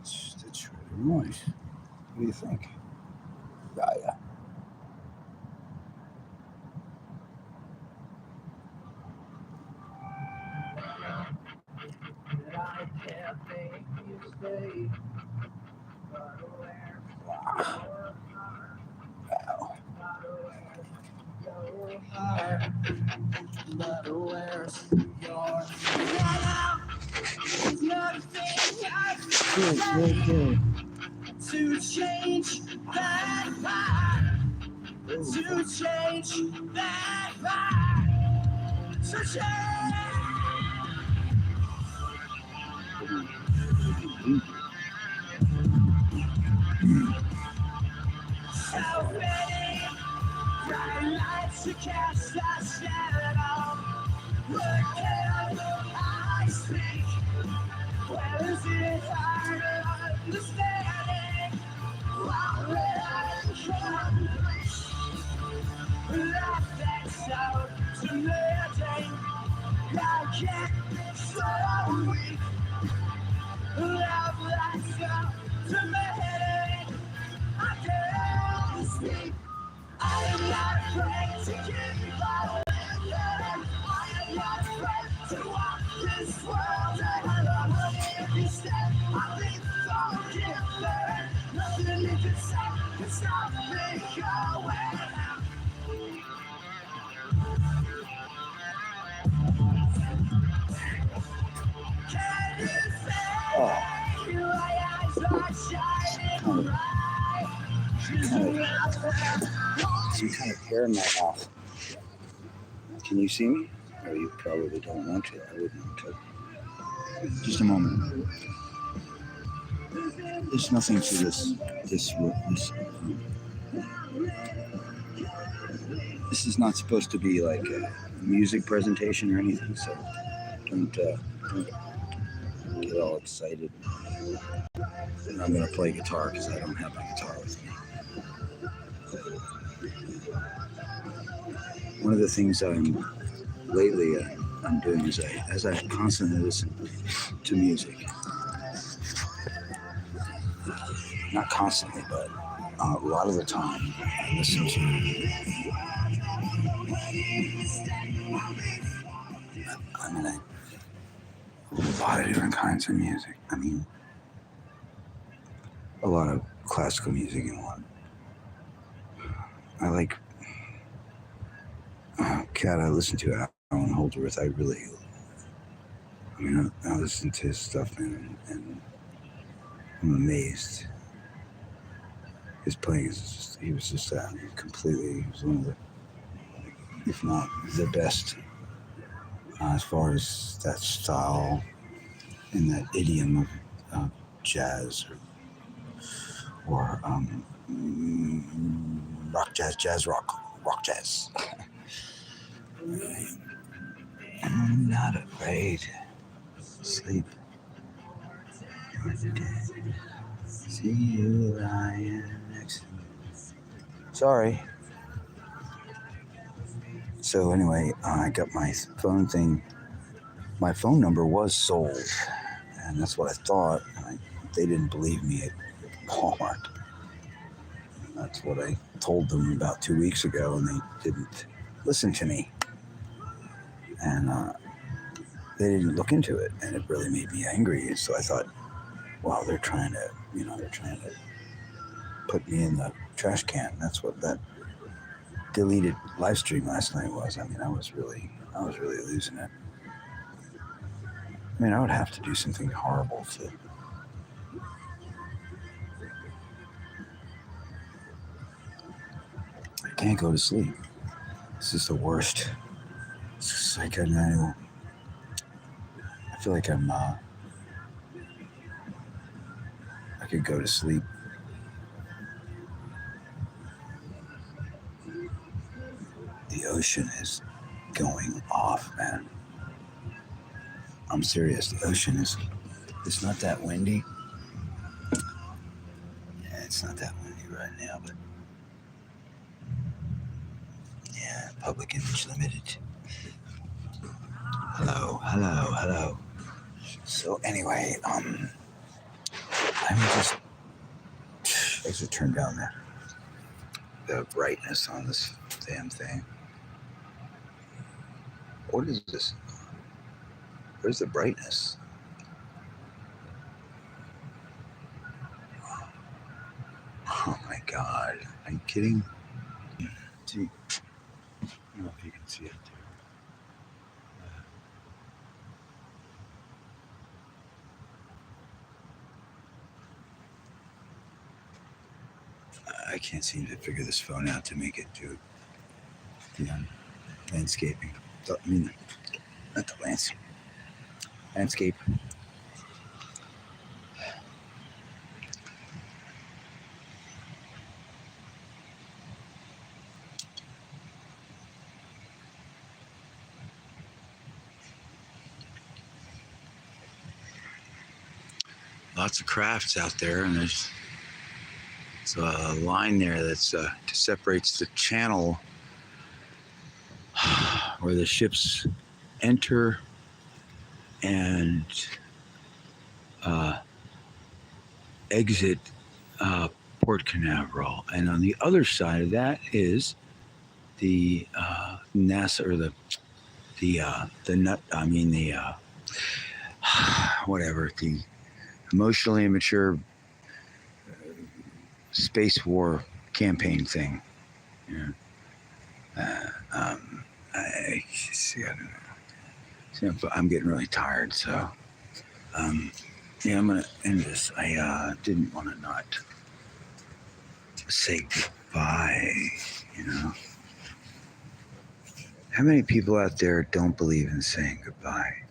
That's really nice. What do you think? Yeah. Good. To change that vibe, to change that vibe, to change. So many bright lights to cast a shadow. What can I speak? Well, is it hard to understand it? While we're complete, life that's out to living. I get so weak. Love that's out to living. I can't speak. I am not afraid to give up. I am not afraid to walk this world. I love every step. I think forgiven. Nothing you can say can stop me going. Can you say my eyes are shining bright? Some kind of hair in my mouth. Can you see me? Or you probably don't want to. I wouldn't want to. Just a moment. There's nothing to this. This is not supposed to be like a music presentation or anything, so don't get all excited. And I'm going to play guitar because I don't have my guitar with me. One of the things I'm doing is as I constantly listen to music, not constantly, but a lot of the time I listen to a lot of different kinds of music. I mean, a lot of classical music and what. I like Cat. I listen to Alan Holdsworth. I listen to his stuff and I'm amazed. His playing he was just completely, he was one of the, if not the best, as far as that style and that idiom of jazz or rock jazz rock jazz. I'm not afraid. Sleep. See you lying next to me. Sorry. So anyway, I got my phone thing. My phone number was sold, and that's what I thought. They didn't believe me at Walmart. That's what I told them about 2 weeks ago, and they didn't listen to me. And they didn't look into it, and it really made me angry. So I thought, well, they're trying to put me in the trash can. That's what that deleted live stream last night was. I mean, I was really losing it. I mean, I would have to do something horrible to. I can't go to sleep. This is the worst. It's like I feel like I could go to sleep. The ocean is going off, man. I'm serious. The ocean it's not that windy. Yeah, it's not that windy right now, but yeah, Public Image Limited. Hello. So anyway, I I mean, just I should turn down the brightness on this damn thing. What is this? Where's the brightness? Oh my God. Are you kidding? See, I don't know if you can see it too. I can't seem to figure this phone out to make it do the landscaping. I mean, not the landscape. Lots of crafts out there, and there's a line there that's separates the channel where the ships enter and exit Port Canaveral, and on the other side of that is the NASA or the whatever, the emotionally immature space war campaign thing. Yeah. I don't know. I'm getting really tired, so yeah, I'm gonna end this. I didn't want to not say goodbye, you know. How many people out there don't believe in saying goodbye?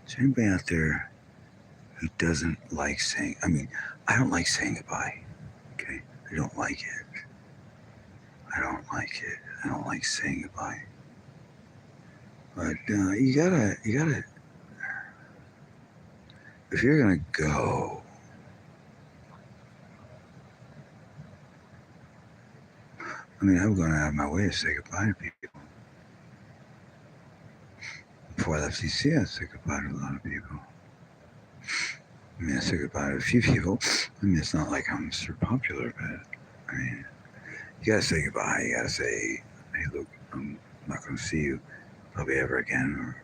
Is there anybody out there who doesn't like saying, I mean, I don't like saying goodbye, okay? I don't like it. I don't like saying goodbye. But you gotta, if you're gonna go, I mean, I'm going out of my way to say goodbye to people. Before I left DC, I said goodbye to a lot of people. I mean, I said goodbye to a few people. I mean, it's not like I'm super popular, but I mean, you gotta say goodbye. You gotta say, hey, look, I'm not gonna see you probably ever again, or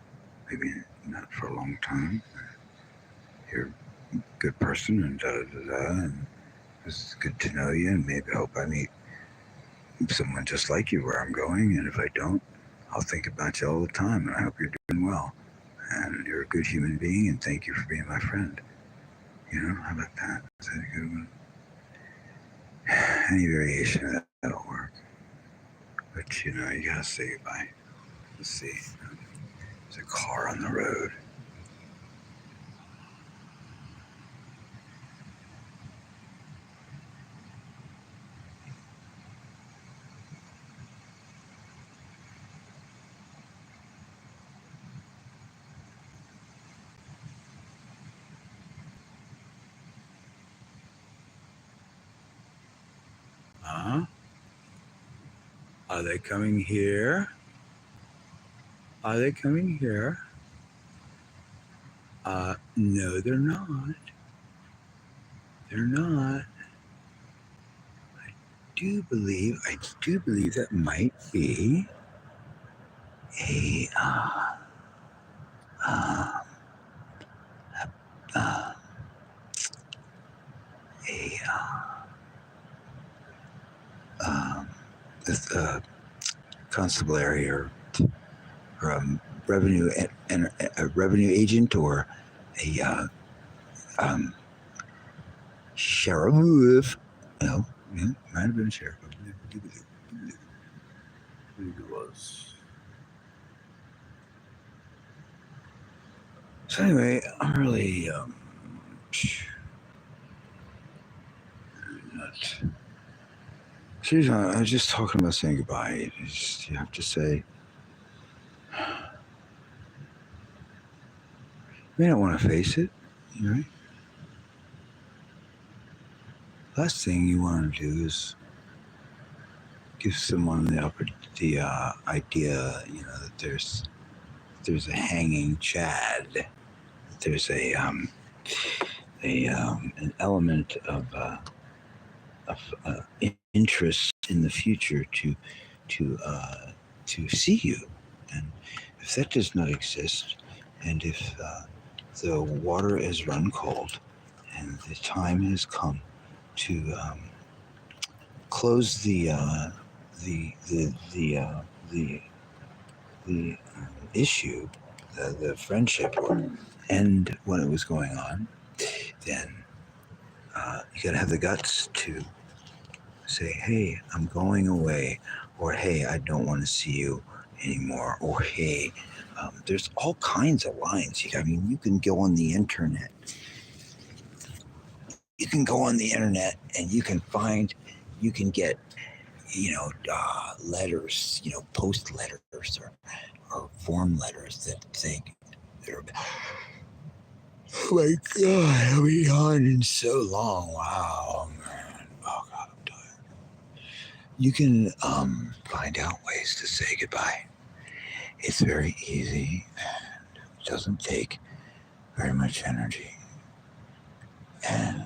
maybe not for a long time. You're a good person, and and it's good to know you, and maybe I hope I meet someone just like you where I'm going, and if I don't, I'll think about you all the time, and I hope you're doing well, and you're a good human being, and thank you for being my friend. You know, how about that? Is that a good one? Any variation of that'll work. But you know, you gotta say goodbye. Let's see. There's a car on the road. Are they coming here? Are they coming here? No, they're not. They're not. I do believe that might be a constabulary or revenue and a revenue agent or a sheriff. No, yeah, might have been a sheriff. I believe it was. So anyway, I'm really not. Seriously, I was just talking about saying goodbye. You have to say. You may not want to face it, right? Last thing you want to do is give someone the idea, you know, that there's a hanging Chad, that there's a an element of interest in the future to see you, and if that does not exist, and if the water is run cold, and the time has come to close the the the uh, the the issue, the friendship, or end when it was going on, then you got to have the guts to say, "Hey, I'm going away," or "Hey, I don't want to see you anymore," or "Hey." There's all kinds of lines. I mean, you can go on the internet. You can go on the internet and you can get, letters, post letters or form letters that say, they're, oh my God, I've been on in so long. Wow, man. Oh God, I'm tired. You can find out ways to say goodbye. It's very easy and it doesn't take very much energy. And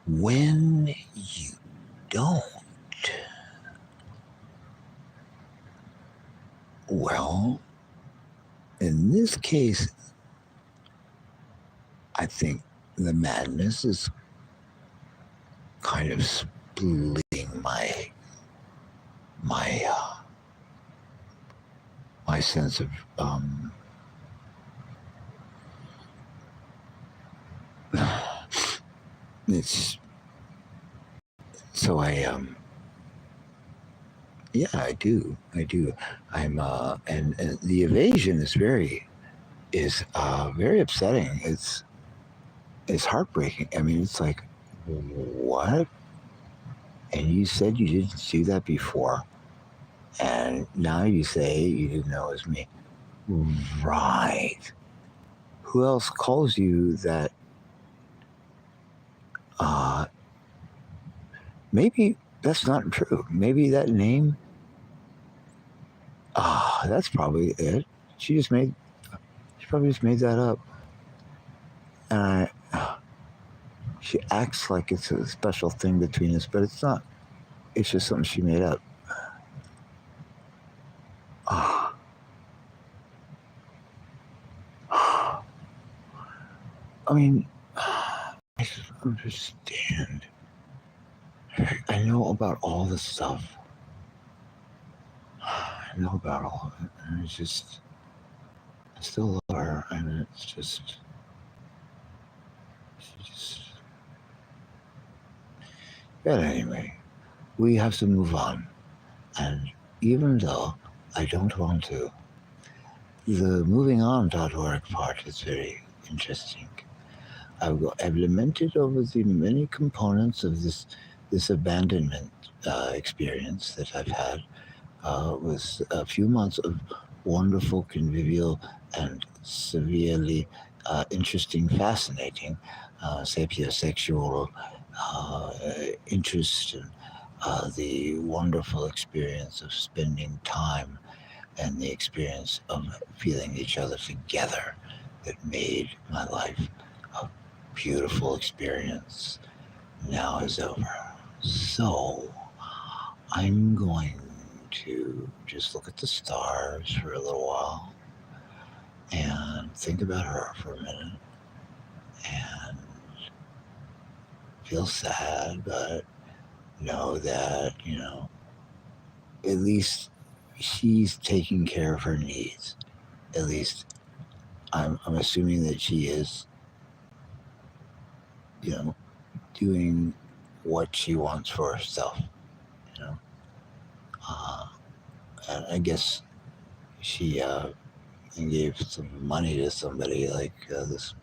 when you don't, well, in this case, I think the madness is kind of splitting my my sense of it's so yeah, I do and the evasion is very upsetting. It's heartbreaking. I mean, it's like, what? And you said you didn't do that before, and now you say you didn't know it was me. Right. Who else calls you that? Uh, Maybe that's not true. Maybe that name, that's probably it. She just made, she probably just made that up. And she acts like it's a special thing between us, but it's not. It's just something she made up. Ah, I mean, I just understand. I know about all this stuff. I know about all of it, and it's just, I still love her, and it's just, she just. But anyway, we have to move on, and even though I don't want to, the movingon.org part is very interesting. I've lamented over the many components of this abandonment experience that I've had with a few months of wonderful, convivial, and severely interesting, fascinating sapiosexual interest in the wonderful experience of spending time and the experience of feeling each other together that made my life a beautiful experience now is over. So I'm going to just look at the stars for a little while and think about her for a minute and feel sad, but know that, at least she's taking care of her needs. At least I'm assuming that she is, doing what she wants for herself, you know. Uh, and I guess she gave some money to somebody, like this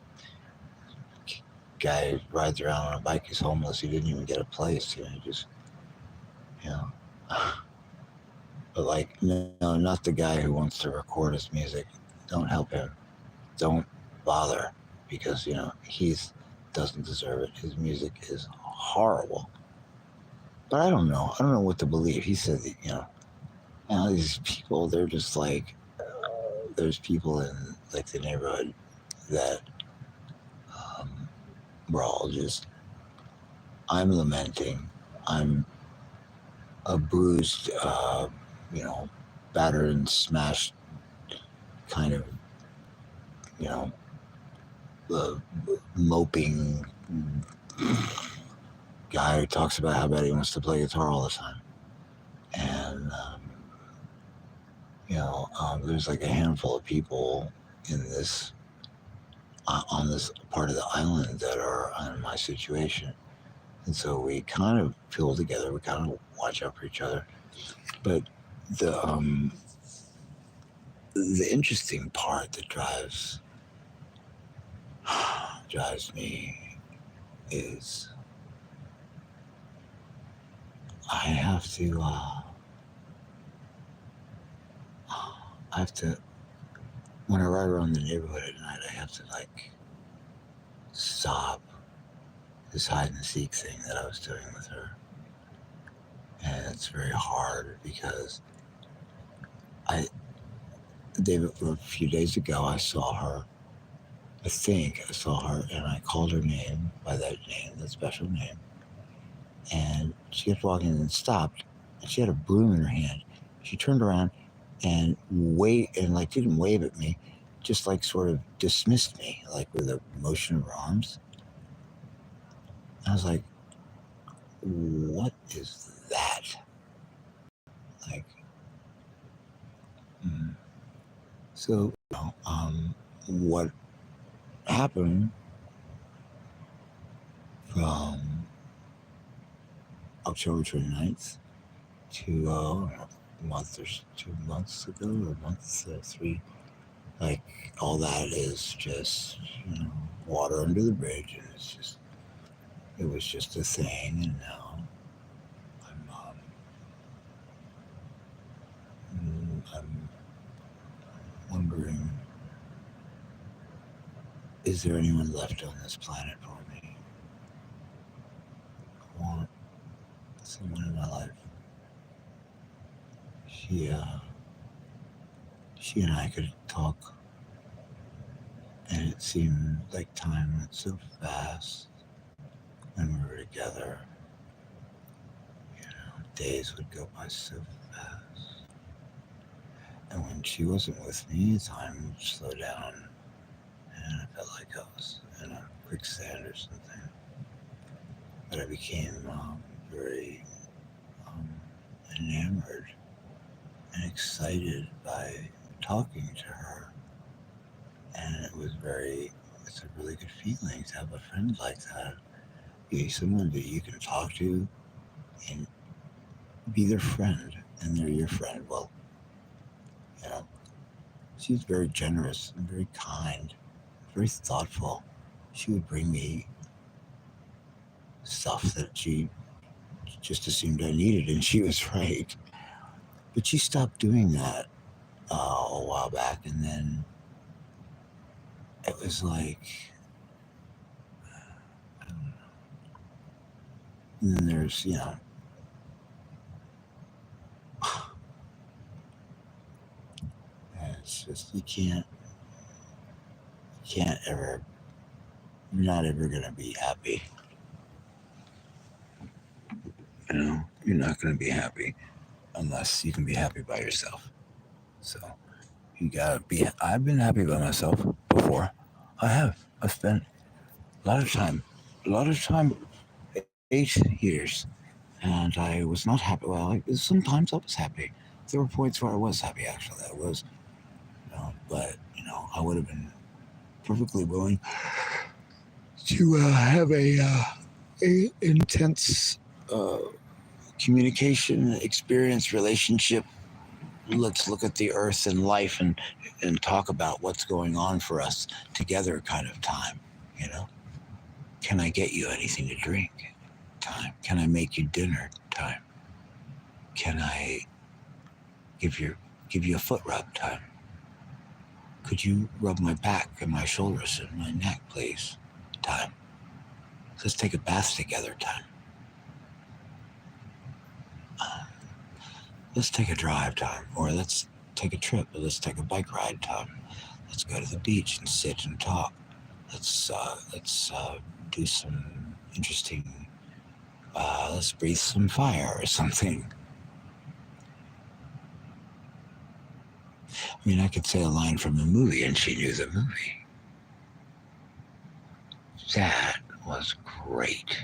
guy rides around on a bike, he's homeless, he didn't even get a place, just, you know. But like, no, not the guy who wants to record his music. Don't help him. Don't bother, because, he doesn't deserve it. His music is horrible. But I don't know. what to believe. He said that, these people, they're just like, there's people in like the neighborhood that we're all just, I'm lamenting. I'm a bruised, battered and smashed kind of, you know, moping guy who talks about how bad he wants to play guitar all the time. And, there's like a handful of people in this, on this part of the island that are in my situation. And so we kind of pull together, we kind of watch out for each other. But the interesting part that drives me is I have to, when I ride around the neighborhood at night, I have to like stop this hide and seek thing that I was doing with her. And it's very hard because a few days ago, I saw her. I think I saw her and I called her name by that name, that special name. And she kept walking and stopped. And she had a broom in her hand. She turned around and didn't wave at me, just like sort of dismissed me, like with a motion of her arms. I was like, what is that? Like, so, what happened from October 29th to a month or 2 months ago, or a month or 3, like all that is just, water under the bridge, and it was just a thing, and now I'm wondering, is there anyone left on this planet for me? I want someone in my life. She and I could talk, and it seemed like time went so fast when we were together. Days would go by so fast. And when she wasn't with me, time would slow down, and I felt like I was in a quicksand or something. But I became very enamored and excited by talking to her. And it's a really good feeling to have a friend like that. Someone that you can talk to and be their friend, and they're your friend. Well, she's very generous and very kind, very thoughtful. She would bring me stuff that she just assumed I needed, and she was right. But she stopped doing that a while back, and then it was like, I don't know. And then there's, and it's just, you can't ever, you're not ever going to be happy. You're not going to be happy unless you can be happy by yourself. So you gotta be. I've been happy by myself before. I have. I've spent a lot of time, 8 years, and I was not happy. Well, sometimes I was happy. There were points where I was happy. Actually, I was. But I would have been perfectly willing to have a intense communication experience, relationship. Let's look at the earth and life and talk about what's going on for us together kind of time. Can I get you anything to drink? Time. Can I make you dinner? Time. Can I give you a foot rub? Time. Could you rub my back and my shoulders and my neck, please? Time. Let's take a bath together. Time. Let's take a drive. Time. Or let's take a trip. Let's take a bike ride. Let's go to the beach and sit and talk. Let's do some interesting. Let's breathe some fire or something. I mean, I could say a line from a movie, and she knew the movie. That was great.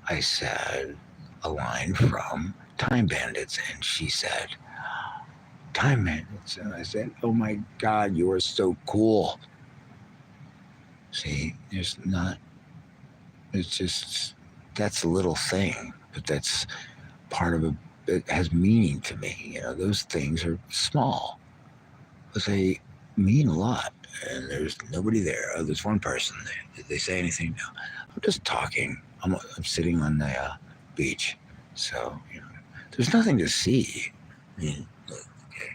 I said a line from Time Bandits, and she said, Time Bandits. And I said, oh my God, you are so cool. See, it's just, that's a little thing, but that's part of it has meaning to me. Those things are small, but they mean a lot. And there's nobody there. Oh, there's one person there. Did they say anything? No. I'm just talking. I'm sitting on the beach. So, there's nothing to see. I mean, okay.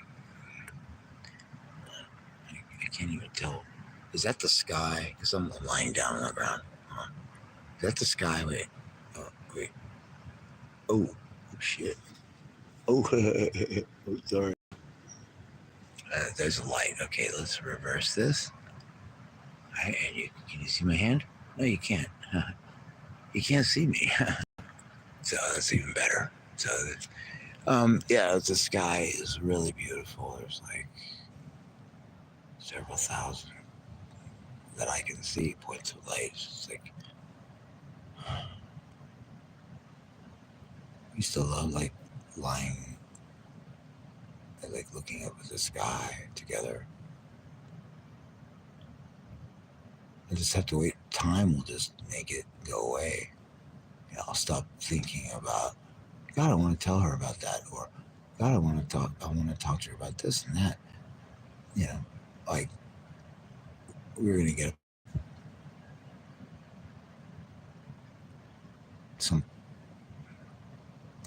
I can't even tell. Is that the sky? Because I'm lying down on the ground. Is that the sky? Wait. Oh, wait. Oh shit. Oh, oh sorry. There's a light. Okay, let's reverse this. And can you see my hand? No, you can't. You can't see me. So that's even better. So, yeah, the sky is really beautiful. There's like several thousand that I can see points of light. It's like, I used to love like lying, like looking up at the sky together. I just have to wait. Time will just make it go away. I'll stop thinking about, God, I want to tell her about that, or God, I want to talk to her about this and that. Like we're gonna get some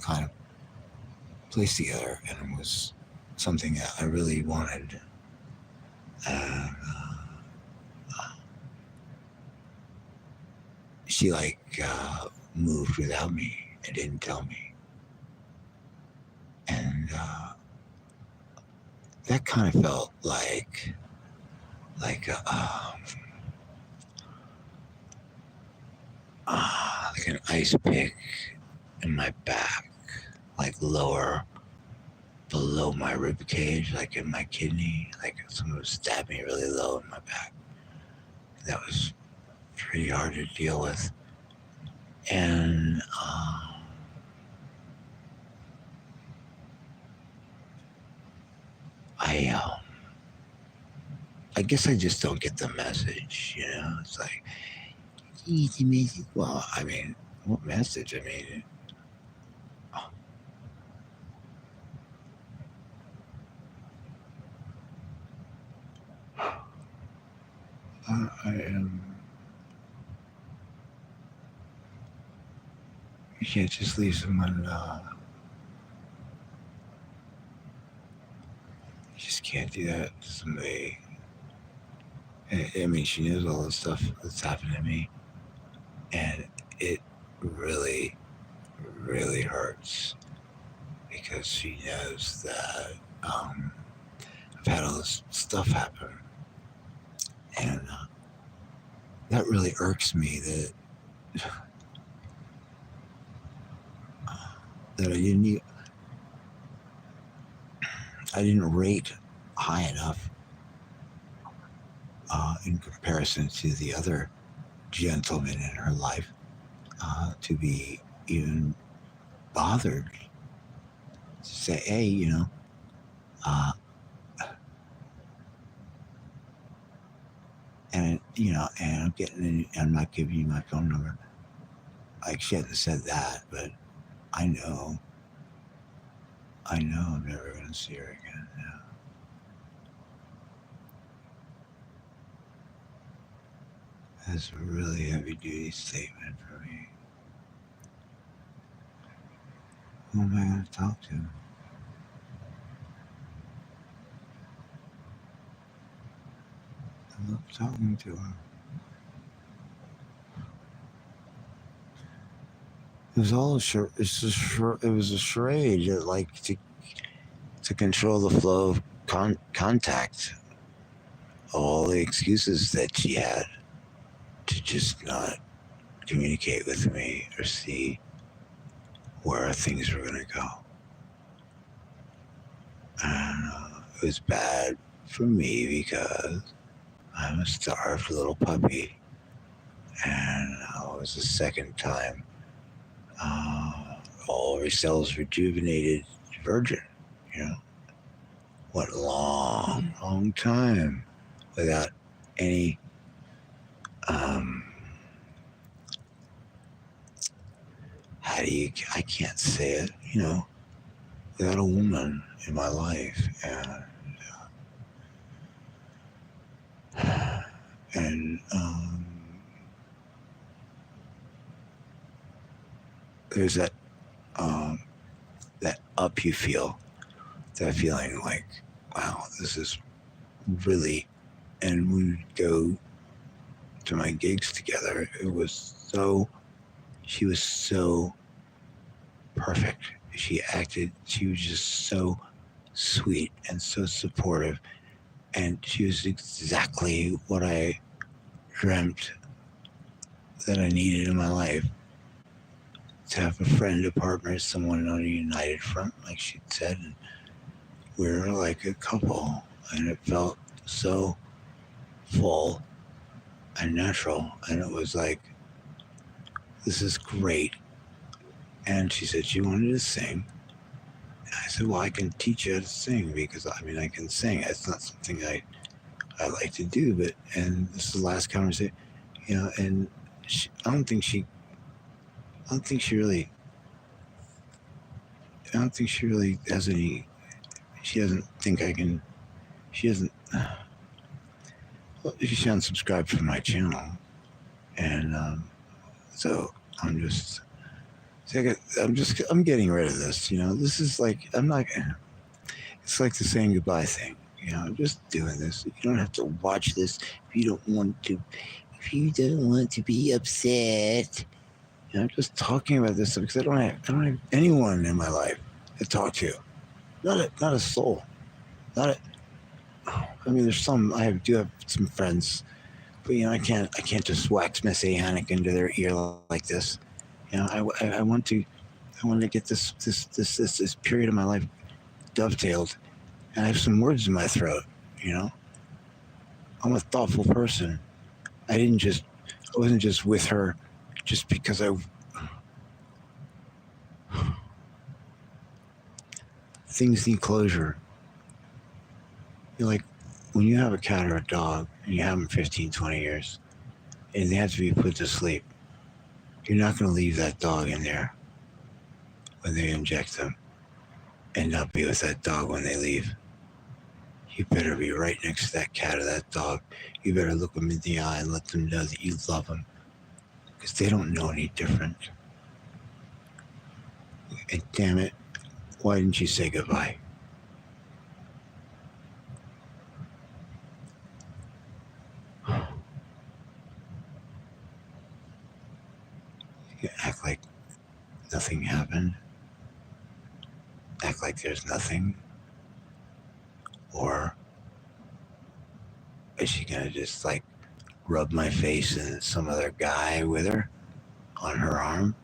kind of place together, and it was something that I really wanted. She moved without me and didn't tell me, and that kind of felt like an ice pick in my back, like lower below my rib cage, like in my kidney, like someone stabbed me really low in my back. That was pretty hard to deal with. And I guess I just don't get the message, It's like, easy music. Well, I mean, what message? I mean, I am. You can't just leave someone. You just can't do that to somebody. I mean, she knows all the stuff that's happened to me, and it really, really hurts because she knows that I've had all this stuff happen, and that really irks me that I didn't rate high enough in comparison to the other gentlemen in her life to be even bothered to say, hey, and I'm not giving you my phone number. Like, she hadn't said that, but I know I'm never going to see her again. Yeah. That's a really heavy duty statement for me. Who am I going to talk to? I love talking to her. It was all it was a charade, like to control the flow of contact all the excuses that she had to just not communicate with me or see where things were going to go. And it was bad for me because I'm a starved little puppy. And it was the second time all of her cells rejuvenated virgin, you know. What long time without any I can't say it, you know, without a woman in my life. And there's that up you feel, that feeling like, wow, this is really, and when we go to my gigs together, she was so perfect. She was just so sweet and so supportive, and she was exactly what I dreamt that I needed in my life. To have a friend, a partner, someone on a united front, like she said, and we were like a couple, and it felt so full and natural, and it was like, this is great. And she said she wanted to sing. And I said, well, I can teach you how to sing, because I can sing. It's not something I like to do, but, and this is the last conversation, you know, and I don't think she really has any, she doesn't think I can, she unsubscribed from my channel. And so I'm getting rid of this, you know. This is like, it's like the saying goodbye thing, you know. I'm just doing this. You don't have to watch this if you don't want to be upset. You know, I'm just talking about this because I don't have anyone in my life to talk to. Not a soul. There's some, I do have some friends, but you know, I can't just wax messianic into their ear like this. You know, I want to get this period of my life dovetailed, and I have some words in my throat. You know, I'm a thoughtful person. I wasn't just with her just because things need closure. You're like, when you have a cat or a dog and you have them 15, 20 years and they have to be put to sleep, you're not going to leave that dog in there when they inject them and not be with that dog when they leave. You better be right next to that cat or that dog. You better look them in the eye and let them know that you love them, because they don't know any different. And damn it, why didn't you say goodbye? You act like nothing happened. Act like there's nothing. Or is she gonna just like rub my face and some other guy with her on her arm?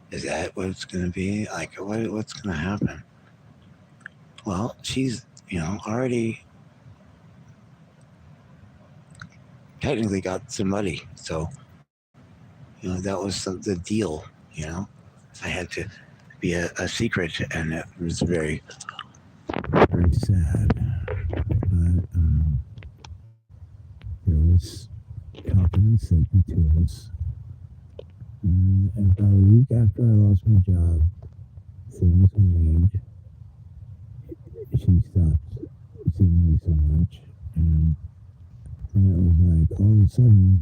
Is that what it's gonna be? Like, what's gonna happen? Well, she's, you know, already technically got somebody, so you know, that was the deal. You know, I had to be a secret, and it was very, very sad. But there was confidence that between us. And about a week after I lost my job, things waned. She stopped seeing me so much, and then it was like all of a sudden,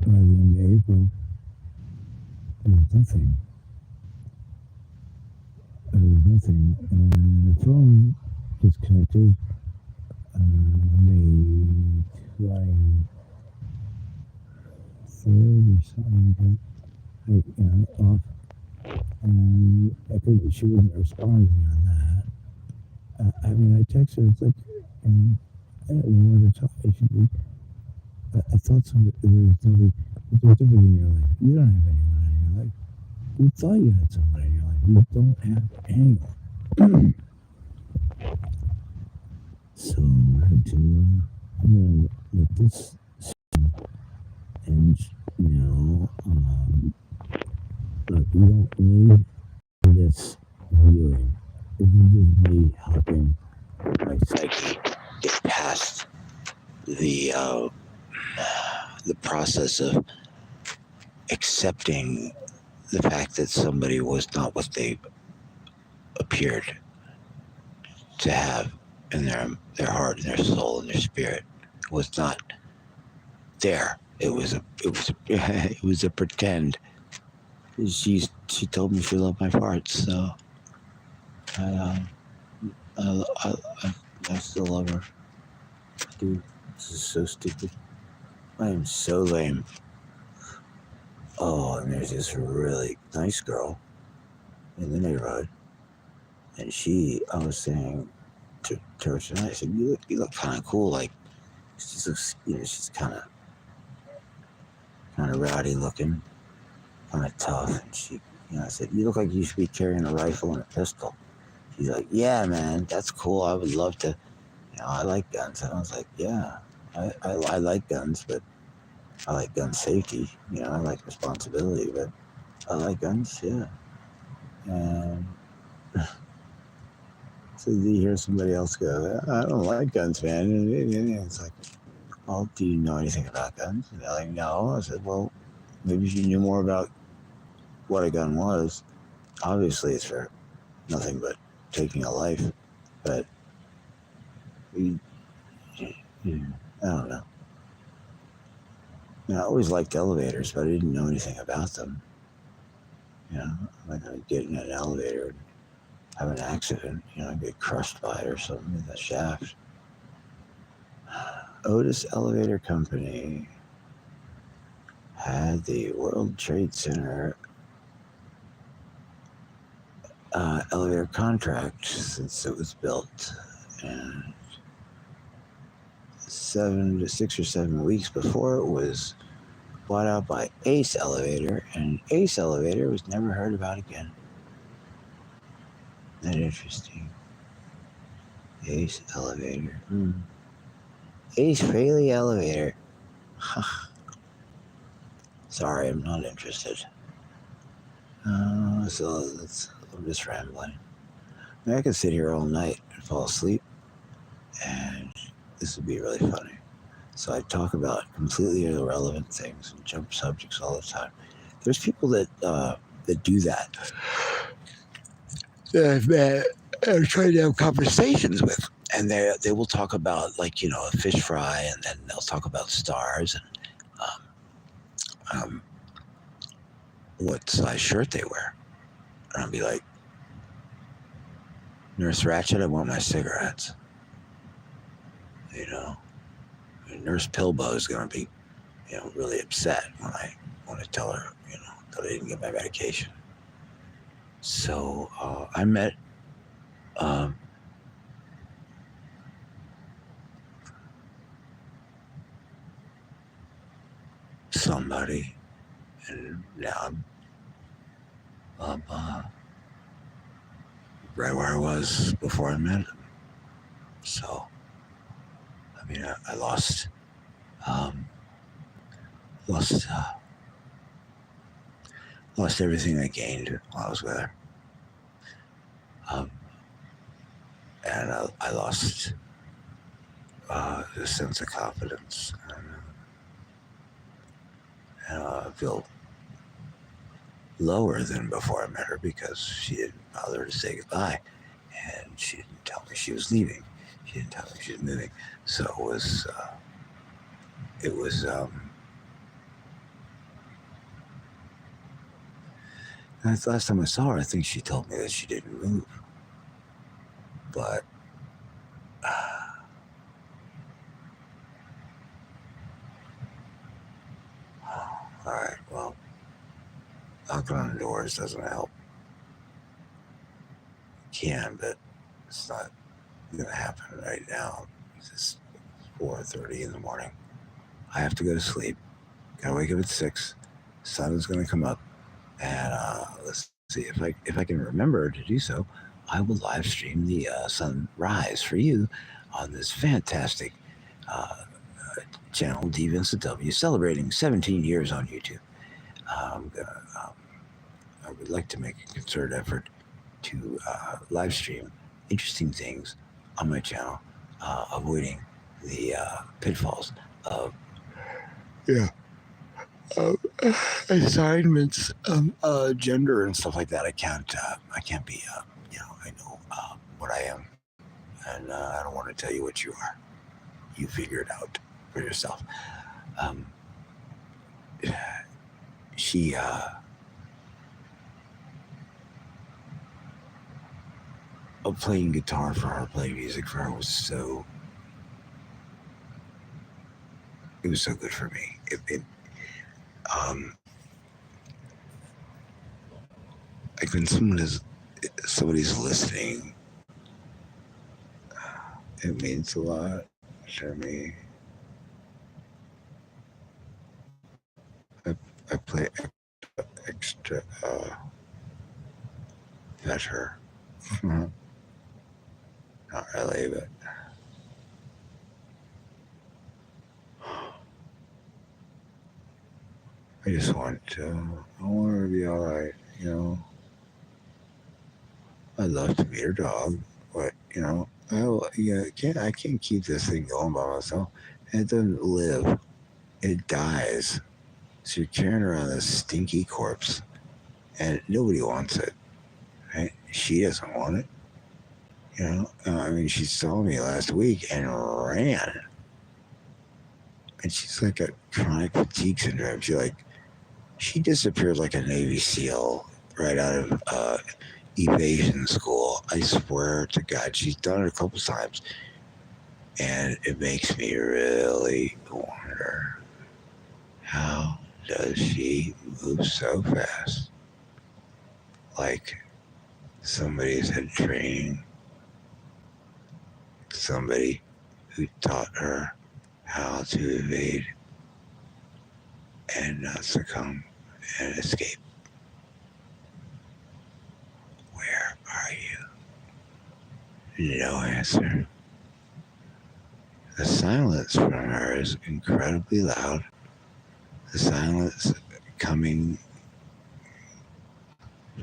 by the end of April, there was nothing. And the phone disconnected. May 23rd or something like that. Off. And I couldn't, she wouldn't respond to me on that. I mean, I texted her, it's like, I wanted to talk. I thought there was nobody, but there's nobody in your life. You don't have anyone in your life. You thought you had someone in your life. You don't have anyone. So I had to, I'm gonna let this end now. Look, you don't need this viewing. This is just me helping my psyche get past the process of accepting the fact that somebody was not what they appeared to have in their heart and their soul and their spirit. It was not there. It was a pretend. She told me she loved my farts, so I I, I, I still love her. Dude, this is so stupid. I am so lame. Oh, and there's this really nice girl in the neighborhood, and I was saying to her tonight, I said, you look kind of cool. Like, she's kind of rowdy looking, kind of tough. And I said, you look like you should be carrying a rifle and a pistol. She's like, yeah, man, that's cool. I would love to. I like guns. And I was like, yeah, I like guns, but I like gun safety. I like responsibility, but I like guns, yeah. And so you hear somebody else go, I don't like guns, man. And it's like, well, do you know anything about guns? And they're like, no. I said, well, maybe if you knew more about what a gun was. Obviously, it's for nothing but taking a life. But I don't know. I always liked elevators, but I didn't know anything about them. I'm not going to get in an elevator and have an accident, get crushed by it or something in the shaft. Otis Elevator Company had the World Trade Center elevator contract since it was built, and 6 or 7 weeks before it was bought out by Ace Elevator, and Ace Elevator was never heard about again. Isn't that interesting? Ace Elevator. Ace Frehley Elevator. Sorry, I'm not interested. So I'm just rambling. I could sit here all night and fall asleep, and this would be really funny. So I talk about completely irrelevant things and jump subjects all the time. There's people that do that. That I'm trying to have conversations with, and they will talk about, like, a fish fry, and then they'll talk about stars and what size shirt they wear, and I'll be like, Nurse Ratchet, I want my cigarettes. Nurse Pilbo is going to be, really upset when I want to tell her, that I didn't get my medication. So I met somebody, and now I'm right where I was before I met him. So, I mean, I lost everything I gained while I was with her. And I lost the sense of confidence. And I feel lower than before I met her because she didn't bother to say goodbye, and she didn't tell me she was leaving. She didn't tell me she was moving. So it was the last time I saw her, I think she told me that she didn't move. But all right, well, knocking on doors doesn't help. can, but it's not going to happen right now. It's 4:30 in the morning. I have to go to sleep. Gotta wake up at 6. Sun is going to come up, and let's see if I can remember to do so. I will live stream the sunrise for you on this fantastic uh, channel, DVincentW, celebrating 17 years on YouTube. I would like to make a concerted effort to live stream interesting things on my channel, avoiding the pitfalls of uh, assignments, gender and stuff like that. I can't be. I know what I am, and I don't want to tell you what you are. You figure it out for yourself. Um, she. Playing guitar for her, playing music for her was so. It was so good for me. Um, like when somebody's listening, it means a lot to me. I play extra better. Not really, but I just want I want her to be all right. I'd love to meet her dog, but I can't keep this thing going by myself. And it doesn't live; it dies. So you're carrying around this stinky corpse, and nobody wants it. Right? She doesn't want it. I mean, she saw me last week and ran. And she's like a chronic fatigue syndrome. She disappeared like a Navy SEAL right out of evasion school. I swear to God, she's done it a couple times. And it makes me really wonder, how does she move so fast? Like somebody's had training. Somebody who taught her how to evade and not succumb and escape. Where are you? No answer. The silence from her is incredibly loud. The silence coming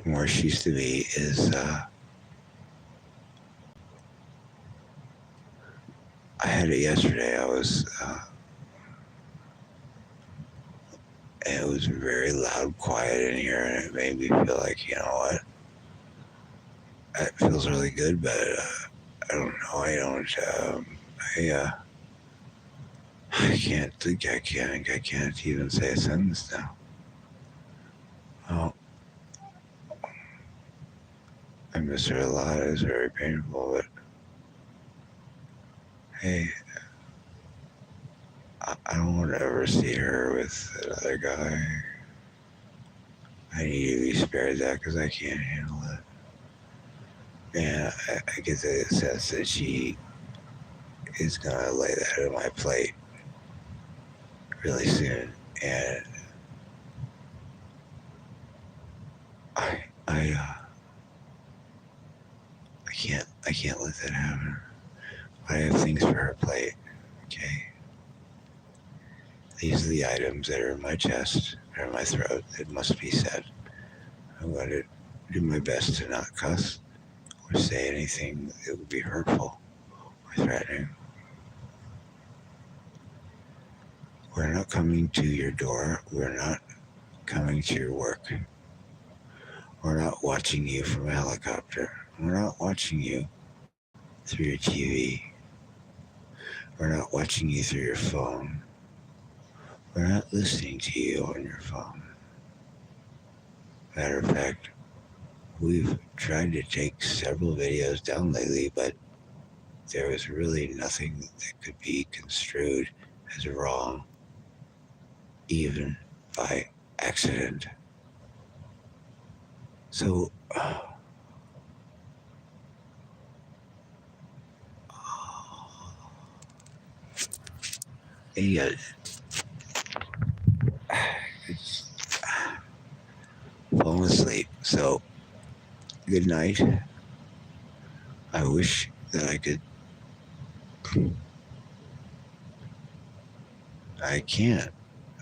from where she used to be is I had it yesterday. It was very loud, quiet in here, and it made me feel like, you know what? It feels really good, but I don't know. I can't think. I can't even say a sentence now. Oh, I miss her a lot. It was very painful, but hey, I don't want to ever see her with another guy. I need to be spared that because I can't handle it. And I get the sense that she is going to lay that on my plate really soon. And I can't let that happen. I have things for her plate, okay? These are the items that are in my chest, or in my throat, that must be said. I'm going to do my best to not cuss or say anything that would be hurtful or threatening. We're not coming to your door. We're not coming to your work. We're not watching you from a helicopter. We're not watching you through your TV. We're not watching you through your phone. We're not listening to you on your phone. Matter of fact, we've tried to take several videos down lately, but there was really nothing that could be construed as wrong, even by accident. So, Hey, it's falling asleep. So, good night. I wish that I could. I can't.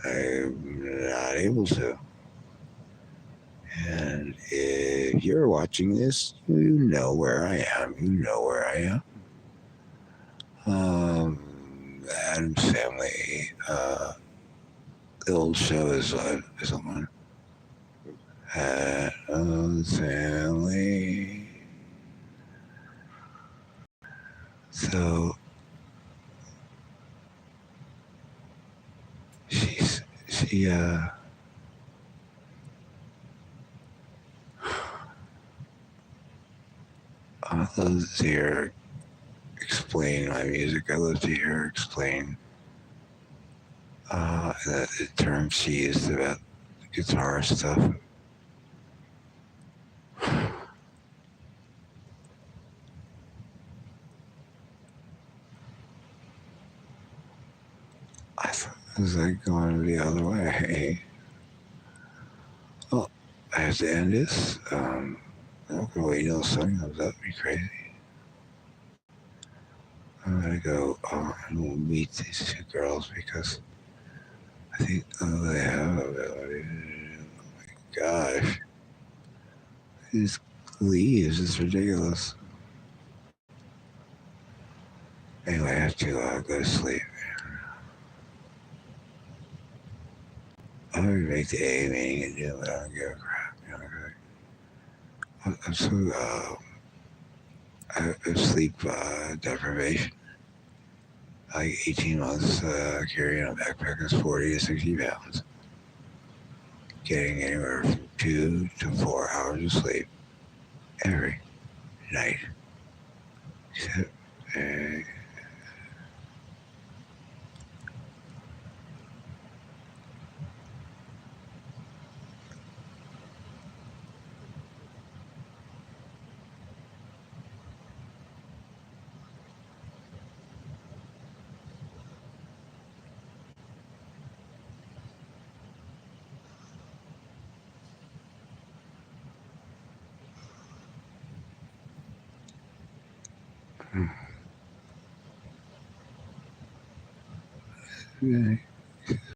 I'm not able to. And if you're watching this, you know where I am. You know where I am. Adam's Family. The old show is on. Adam's Family. So she I love to hear her explain my music. I love to hear her explain the terms she used about guitar stuff. I thought it was like going the other way. Well, I have to end this. I'm not gonna wait until the sun comes up. Be crazy. I'm gonna go and we'll meet these two girls because I think they have ability. Oh my gosh, these leaves is ridiculous. Anyway, I have to go to sleep. I'm gonna make the A meeting and do it, but I don't give a crap. You know, I'm so I have sleep deprivation. Like 18 months carrying a backpack is 40 to 60 pounds. Getting anywhere from 2 to 4 hours of sleep every night. Except,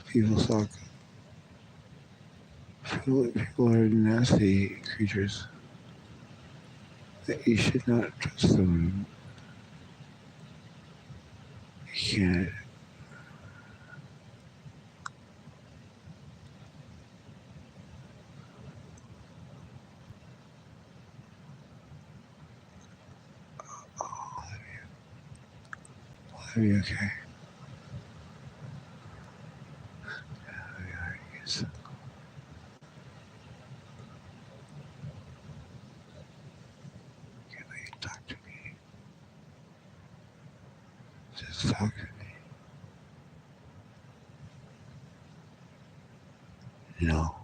people suck. People are nasty creatures. You should not trust them. You can't. I'll be okay. I'll be alright. Yes. Can't let you talk to me. Just talk to me. No.